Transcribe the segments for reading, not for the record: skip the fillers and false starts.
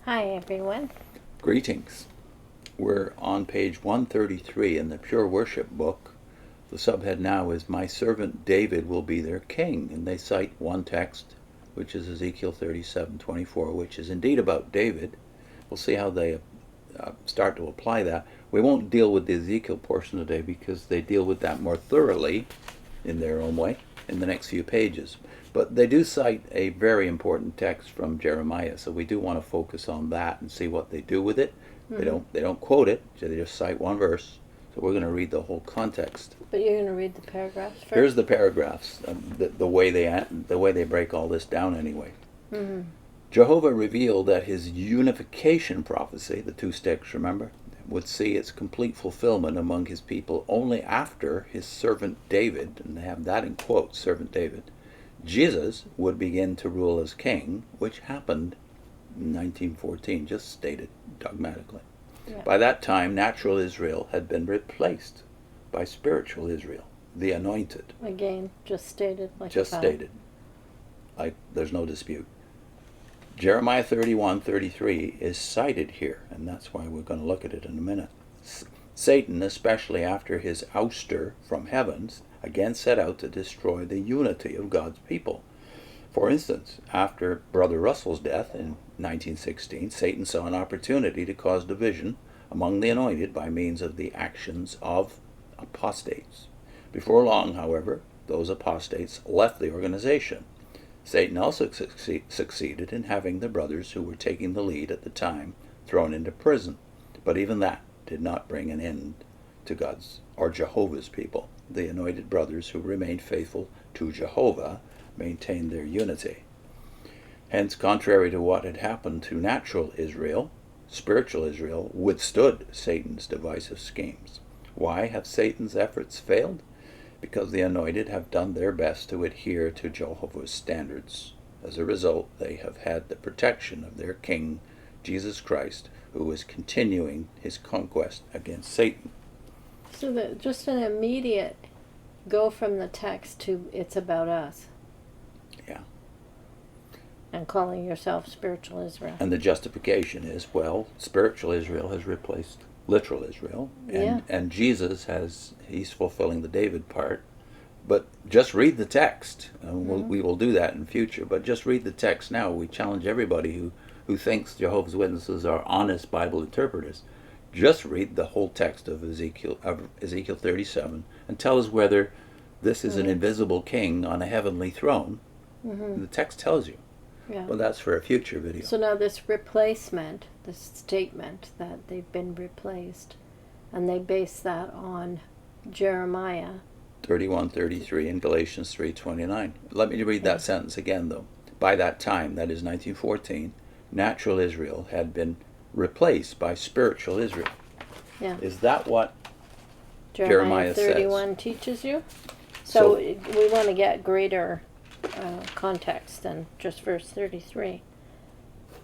Hi, everyone. Greetings. We're on page 133 in the Pure Worship book. The subhead now is My Servant David Will Be Their King, and they cite one text, which is Ezekiel 37:24, which is indeed about David. We'll see how they start to apply that. We won't deal with the Ezekiel portion today because they deal with that more thoroughly in their own way in the next few pages. But they do cite a very important text from Jeremiah, so we do want to focus on that and see what they do with it. They don't quote it; they just cite one verse. So we're going to read the whole context. But you're going to read the paragraphs first? Here's the paragraphs, the way they break all this down anyway. Jehovah revealed that his unification prophecy, the two sticks, remember, would see its complete fulfillment among his people only after his servant David, and they have that in quotes, servant David, Jesus would begin to rule as king, which happened in 1914, just stated dogmatically. Yeah. By that time, natural Israel had been replaced by spiritual Israel, the anointed. Again, just stated like Just that. stated. There's no dispute. Jeremiah 31:33 is cited here, and that's why we're going to look at it in a minute. Satan, especially after his ouster from heavens, again set out to destroy the unity of God's people. For instance, after Brother Russell's death in 1916, Satan saw an opportunity to cause division among the anointed by means of the actions of apostates. Before long, however, those apostates left the organization. Satan also succeeded in having the brothers who were taking the lead at the time thrown into prison. But even that did not bring an end to God's or Jehovah's people. The anointed brothers who remained faithful to Jehovah maintained their unity. Hence, contrary to what had happened to natural Israel, spiritual Israel withstood Satan's divisive schemes. Why have Satan's efforts failed? Because the anointed have done their best to adhere to Jehovah's standards. As a result, they have had the protection of their King, Jesus Christ, who is continuing his conquest against Satan. So just an immediate go from the text to it's about us. Yeah. And calling yourself spiritual Israel. And the justification is, well, spiritual Israel has replaced literal Israel, and Jesus he's fulfilling the David part. But just read the text. We will do that in future, but just read the text now. We challenge everybody who thinks Jehovah's Witnesses are honest Bible interpreters. Just read the whole text of Ezekiel 37 and tell us whether this is an invisible king on a heavenly throne. The text tells you. Yeah. But that's for a future video. So now this replacement, this statement that they've been replaced, and they base that on Jeremiah 31:33 and Galatians 3:29. Let me read that sentence again, though. By that time, that is 1914, natural Israel had been replaced by spiritual Israel. Yeah. Is that what Jeremiah Jeremiah says? 31 teaches you? So we want to get greater context than just verse 33.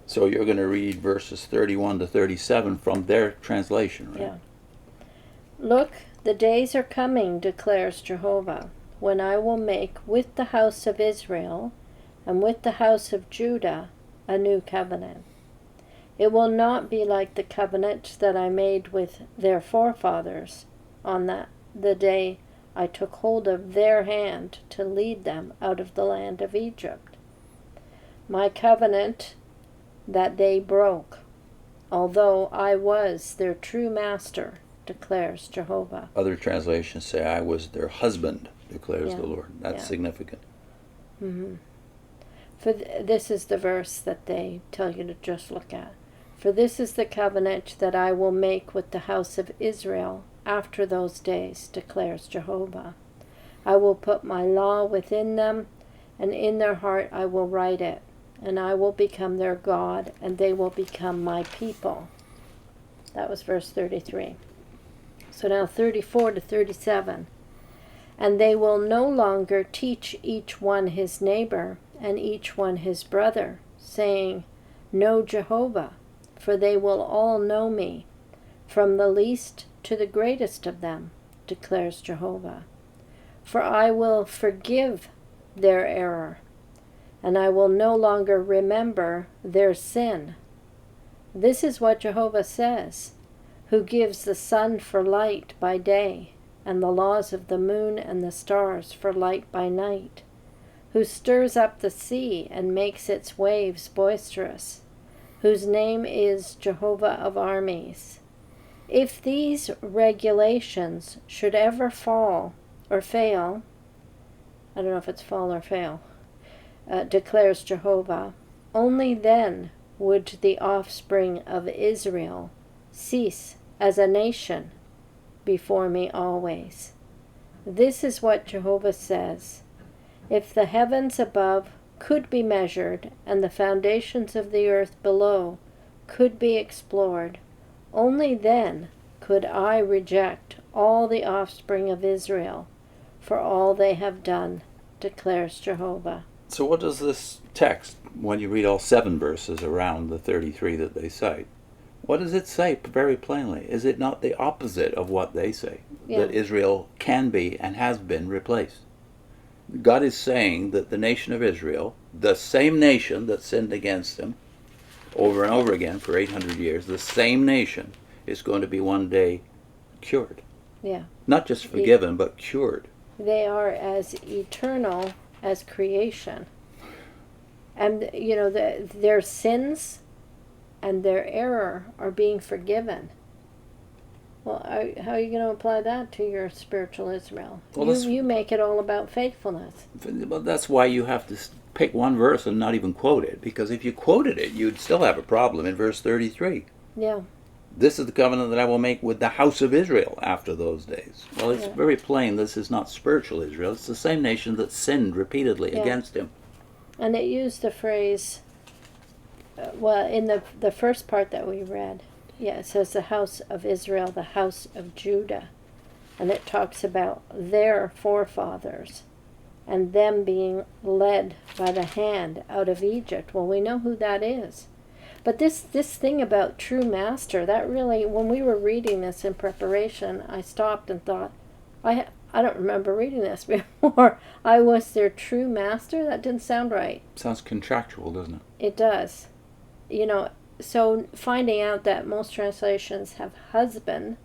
So you're going to read verses 31 to 37 from their translation, right? Yeah. Look, the days are coming, declares Jehovah, when I will make with the house of Israel and with the house of Judah a new covenant. It will not be like the covenant that I made with their forefathers on the day I took hold of their hand to lead them out of the land of Egypt. My covenant that they broke, although I was their true master, declares Jehovah. Other translations say, I was their husband, declares the Lord. That's significant. Mm-hmm. For this is the verse that they tell you to just look at. For this is the covenant that I will make with the house of Israel after those days, declares Jehovah. I will put my law within them, and in their heart I will write it, and I will become their God, and they will become my people. That was verse 33. So now 34 to 37. And they will no longer teach each one his neighbor, and each one his brother, saying, Know Jehovah, for they will all know me, from the least to the greatest of them, declares Jehovah. For I will forgive their error, and I will no longer remember their sin. This is what Jehovah says, who gives the sun for light by day, and the laws of the moon and the stars for light by night, who stirs up the sea and makes its waves boisterous, whose name is Jehovah of armies. If these regulations should ever fall or fail, I don't know if it's fall or fail, declares Jehovah, only then would the offspring of Israel cease as a nation before me always. This is what Jehovah says. If the heavens above could be measured and the foundations of the earth below could be explored, only then could I reject all the offspring of Israel for all they have done, declares Jehovah. So what does this text, when you read all 7 verses around the 33 that they cite, what does it say very plainly? Is it not the opposite of what they say? Yeah. That Israel can be and has been replaced. God is saying that the nation of Israel, the same nation that sinned against him over and over again for 800 years, the same nation is going to be one day cured. Yeah. Not just forgiven, but cured. They are as eternal as creation. And, their sins and their error are being forgiven. Well, how are you going to apply that to your spiritual Israel? Well, you make it all about faithfulness. Well, that's why you have to pick one verse and not even quote it, because if you quoted it, you'd still have a problem in verse 33. Yeah. This is the covenant that I will make with the house of Israel after those days. Well, it's very plain this is not spiritual Israel. It's the same nation that sinned repeatedly against him. And it used the phrase, in the first part that we read, it says the house of Israel, the house of Judah. And it talks about their forefathers and them being led by the hand out of Egypt. Well, we know who that is. But this thing about true master, that really, when we were reading this in preparation, I stopped and thought, I don't remember reading this before. I was their true master? That didn't sound right. Sounds contractual, doesn't it? It does. So finding out that most translations have husband.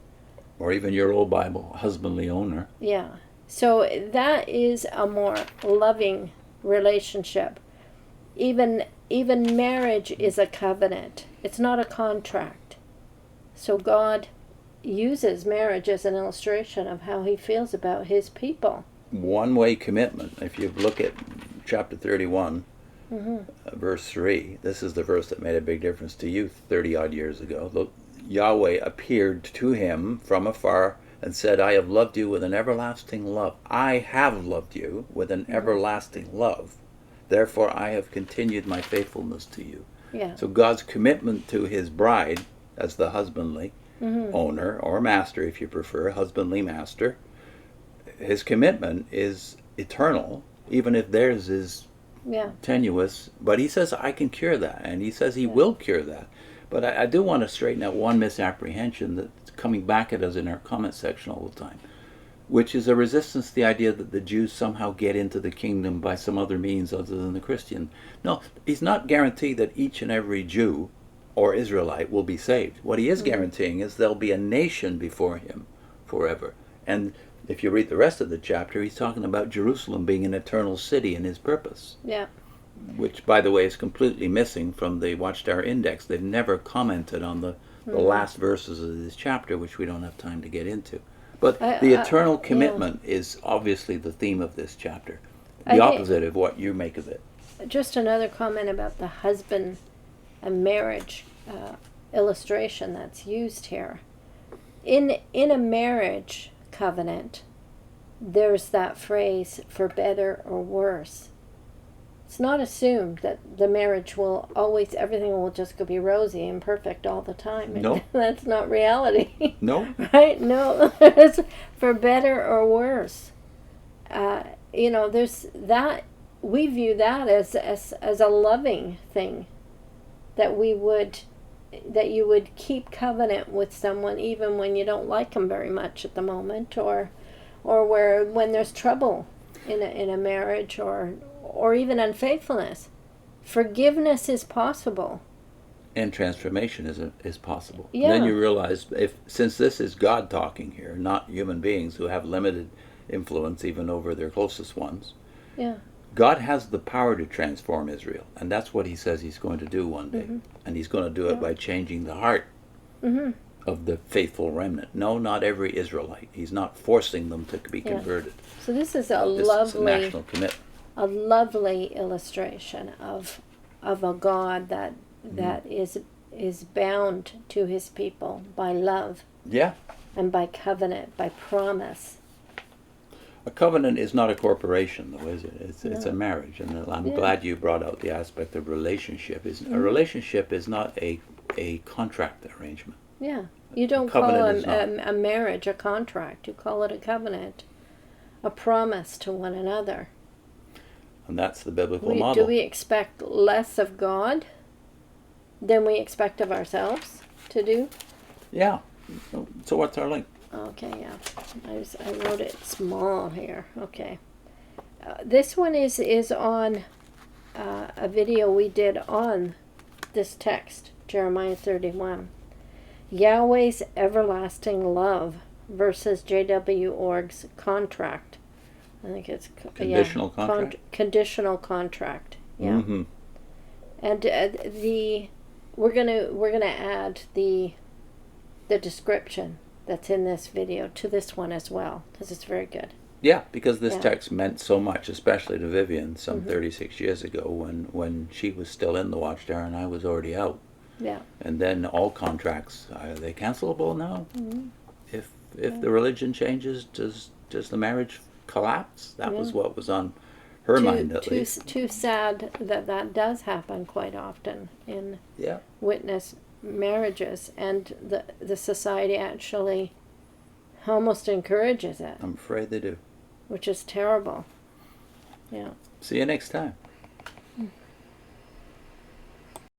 Or even your old Bible, husbandly owner. Yeah. So that is a more loving relationship. Even marriage is a covenant. It's not a contract. So God uses marriage as an illustration of how he feels about his people. One-way commitment. If you look at chapter 31, verse 3, this is the verse that made a big difference to you 30-odd years ago. Yahweh appeared to him from afar and said, I have loved you with an everlasting love. I have loved you with an everlasting love. Therefore, I have continued my faithfulness to you. Yeah. So God's commitment to his bride as the husbandly owner, or master if you prefer, husbandly master, his commitment is eternal, even if theirs is tenuous. But he says, I can cure that, and he says he will cure that. But I do want to straighten out one misapprehension that's coming back at us in our comment section all the time, which is a resistance to the idea that the Jews somehow get into the kingdom by some other means other than the Christian. No, he's not guaranteed that each and every Jew or Israelite will be saved. What he is guaranteeing is there'll be a nation before him forever. And if you read the rest of the chapter, he's talking about Jerusalem being an eternal city in his purpose. Yeah. Which, by the way, is completely missing from the Watchtower Index. They've never commented on the last verses of this chapter, which we don't have time to get into. But the eternal commitment is obviously the theme of this chapter. The opposite of what you make of it. Just another comment about the husband and marriage illustration that's used here. In a marriage covenant, there's that phrase, for better or worse. It's not assumed that the marriage will always, everything will just go be rosy and perfect all the time. No. That's not reality. No. Right? No. It's for better or worse. There's that, we view that as a loving thing, that you would keep covenant with someone even when you don't like them very much at the moment, or when there's trouble in a marriage, or even unfaithfulness. Forgiveness is possible. And transformation is possible. Yeah. And then you realize, since this is God talking here, not human beings who have limited influence even over their closest ones, Yeah. God has the power to transform Israel, and that's what he says he's going to do one day. Mm-hmm. And he's going to do it by changing the heart Mm-hmm. of the faithful remnant. No, not every Israelite. He's not forcing them to be Yeah. converted. So this is This is a national commitment. a lovely illustration of a God that is bound to his people by love Yeah. and by covenant, by promise. A covenant is not a corporation, though, is it? It's a No. marriage, and I'm Yeah. glad you brought out the aspect of relationship. A relationship is not a contract arrangement. Yeah. You don't call covenant is a marriage a contract. You call it a covenant, a promise to one another. And that's the biblical model. Do we expect less of God than we expect of ourselves to do? Yeah. So what's our link? Okay, yeah. I wrote it small here. Okay. This one is on a video we did on this text, Jeremiah 31. Yahweh's everlasting love versus J.W. Org's contract. I think it's Conditional contract? Conditional contract. Yeah. Mm-hmm. And we're gonna add the description that's in this video to this one as well, because it's very good. Yeah, because this Yeah. text meant so much, especially to Vivian some 36 years ago when she was still in the Watchtower and I was already out. Yeah. And then all contracts, are they cancelable now? If the religion changes, does the marriage collapse? That was what was on her mind, at least. Too sad that does happen quite often in witness marriages, and the society actually almost encourages it, I'm afraid they do. which is terrible. Yeah. See you next time.